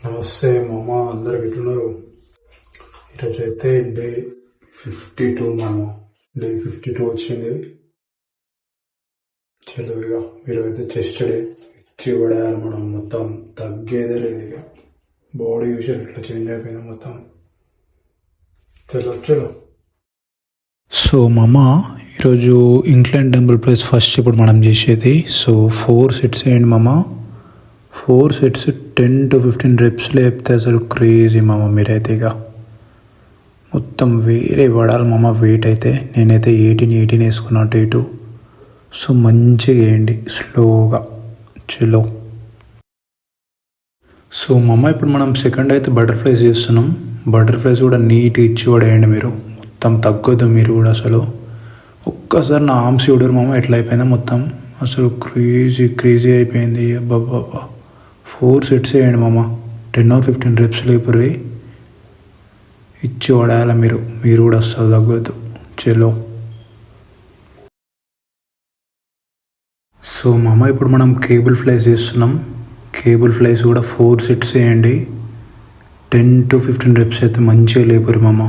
నమస్తే మామ, అందరికి ఎట్లున్నారు? ఈరోజు అయితే డే 52 మామ. డే 52 వచ్చింది. చలో ఇక ఈరోజైతే చెస్ట్ డే ఇచ్చి పడేయాలి మనం. మొత్తం తగ్గేదే లేదు ఇక. బాడీ యూజర్ ఇట్లా చేంజ్ అయిపోయింది మొత్తం. చలో. సో మామ, ఈరోజు ఇంక్లైన్ టెంపుల్ ప్రెస్ ఫస్ట్ ఇప్పుడు మనం చేసేది. సో 4 సెట్స్ వేయండి మామ. 4 సెట్స్ 10 to 15 రెప్స్ లేపితే అసలు క్రేజీ మామ. మీరైతే ఇక మొత్తం వేరే పడాలి మామ. వెయిట్ అయితే నేనైతే 18 వేసుకున్నా అటు ఇటు. సో మంచిగా వేయండి స్లోగా. చలో. సో మామ, ఇప్పుడు మనం సెకండ్ అయితే బటర్ఫ్లైస్ చేస్తున్నాం. బటర్ఫ్లైస్ కూడా నీట్గా ఇచ్చి పడేయండి మీరు. మొత్తం తగ్గొద్దు మీరు కూడా. అసలు ఒక్కసారి నా ఆర్మ్స్ చూడరు మామ ఎట్లా అయిపోయిందో మొత్తం. అసలు క్రేజీ అయిపోయింది. అబ్బాబ్బా 4 సెట్స్ వేయండి మామ. 10 or 15 రెప్స్ లేపుర్రి ఇచ్చి పడేయాలి మీరు కూడా. అస్సలు తగ్గొద్దు. చలో. సో మామ, ఇప్పుడు మనం కేబుల్ ఫ్లైస్ చేస్తున్నాం. కేబుల్ ఫ్లైస్ కూడా 4 సెట్స్ వేయండి. 10 to 15 రెప్స్ అయితే మంచిగా లేపుర్రి మామ.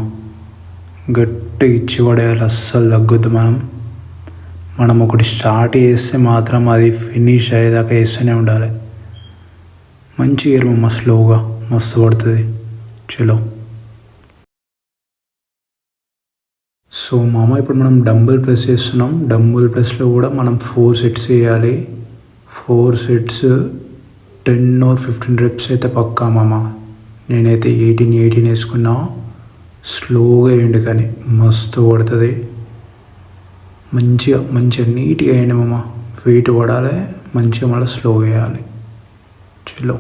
గట్టి ఇచ్చి పడేయాలి. అస్సలు తగ్గొద్దు మనం ఒకటి స్టార్ట్ చేస్తే మాత్రం అది ఫినిష్ అయ్యేదాకా వేస్తూనే ఉండాలి. మంచి ఏర్మమ్మ. స్లోగా మస్తు పడుతుంది. చలో. సో మామ, ఇప్పుడు మనం డంబుల్ ప్రెస్ చేస్తున్నాం. డంబుల్ ప్రెస్లో కూడా మనం 4 సెట్స్ వేయాలి. 4 సెట్స్ 10 or 15 రెప్స్ అయితే పక్కా మామ. నేనైతే 18 వేసుకున్నా. స్లోగా వేయండి కానీ మస్తు పడుతుంది. మంచిగా నీట్గా వేయండి మామ. వెయిట్ పడాలి మంచిగా, మళ్ళీ స్లో వేయాలి. చలో.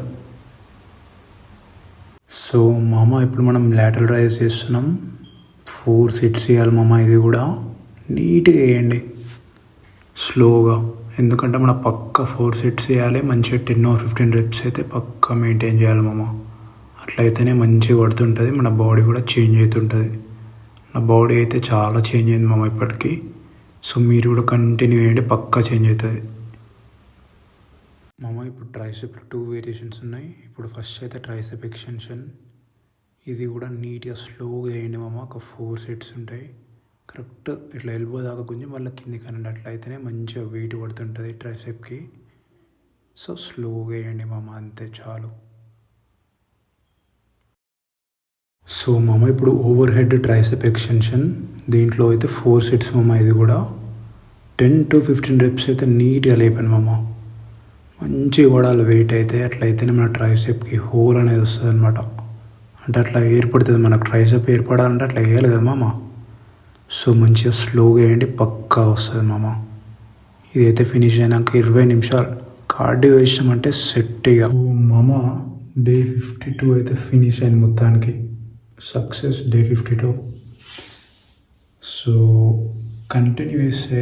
సో మామ, ఇప్పుడు మనం లాటరల్ రైజ్ చేస్తున్నాం. 4 సెట్స్ వేయాలి మామ. ఇది కూడా నీట్గా వేయండి స్లోగా. ఎందుకంటే మన పక్క 4 సెట్స్ వేయాలి. మంచిగా 10 or 15 రెప్స్ అయితే పక్కా మెయింటైన్ చేయాలి మామ. అట్లయితేనే మంచిగా పడుతుంటుంది. మన బాడీ కూడా చేంజ్ అవుతుంటుంది. నా బాడీ అయితే చాలా చేంజ్ అయింది మామ ఇప్పటికీ. సో మీరు కూడా కంటిన్యూ చేయండి, పక్కా చేంజ్ అవుతుంది మామ. ఇప్పుడు ట్రైసెప్ 2 వేరియేషన్స్ ఉన్నాయి. ఇప్పుడు ఫస్ట్ అయితే ట్రైసెప్ ఎక్స్టెన్షన్. ఇది కూడా నీట్గా స్లోగా వేయండి మామ. ఒక 4 సెట్స్ ఉంటాయి. కరెక్ట్ ఇట్లా ఎల్బో దాకా గుంజి మళ్ళీ కిందికి అనండి. అట్లయితేనే మంచిగా వెయిట్ పడుతుంటుంది ట్రైసెప్కి. సో స్లోగా వేయండి మామ, అంతే చాలు. సో మామ, ఇప్పుడు ఓవర్ హెడ్ ట్రైసెప్ ఎక్స్టెన్షన్. దీంట్లో అయితే 4 సెట్స్ మామ. ఇది కూడా 10 to 15 రెప్స్ అయితే నీట్గా లేపాను మామ. మంచిగా పడాలి వెయిట్ అయితే. అట్లయితేనే మన ట్రైసెప్కి హోల్ అనేది వస్తుంది అనమాట. అంటే అట్లా ఏర్పడుతుంది మనకు. ట్రైసెప్ ఏర్పడాలంటే అట్లా వేయాలి కదా మామ. సో మంచిగా స్లోగా వేయండి, పక్కా వస్తుంది మామ. ఇదైతే ఫినిష్ అయినాక 20 నిమిషాలు కార్డియో వేసామంటే సెట్ ఇక. మామ, డే 52 అయితే ఫినిష్ అయింది మొత్తానికి. Success day 52. సో కంటిన్యూ చేస్తే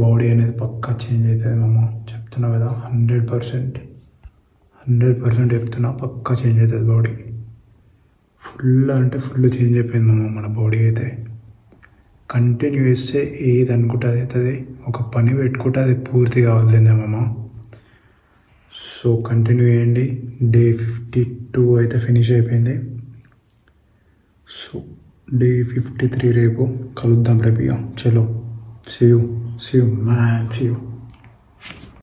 బాడీ అనేది పక్కా చేంజ్ అవుతుంది మామ. చెప్తున్నా కదా, 100% చెప్తున్నా. పక్కా చేంజ్ అవుతుంది బాడీ. ఫుల్ అంటే ఫుల్ చేంజ్ అయిపోయింది మామ మన బాడీ అయితే. కంటిన్యూ చేస్తే ఏది అనుకుంటే అది అవుతుంది. ఒక పని పెట్టుకుంటే అది పూర్తి కావాల్సిందే మామ. సో కంటిన్యూ చేయండి. డే 52 అయితే ఫినిష్ అయిపోయింది. సో డే 53 రేపు కలుద్దాం రేపు ఇక. చలో. See you man, see you.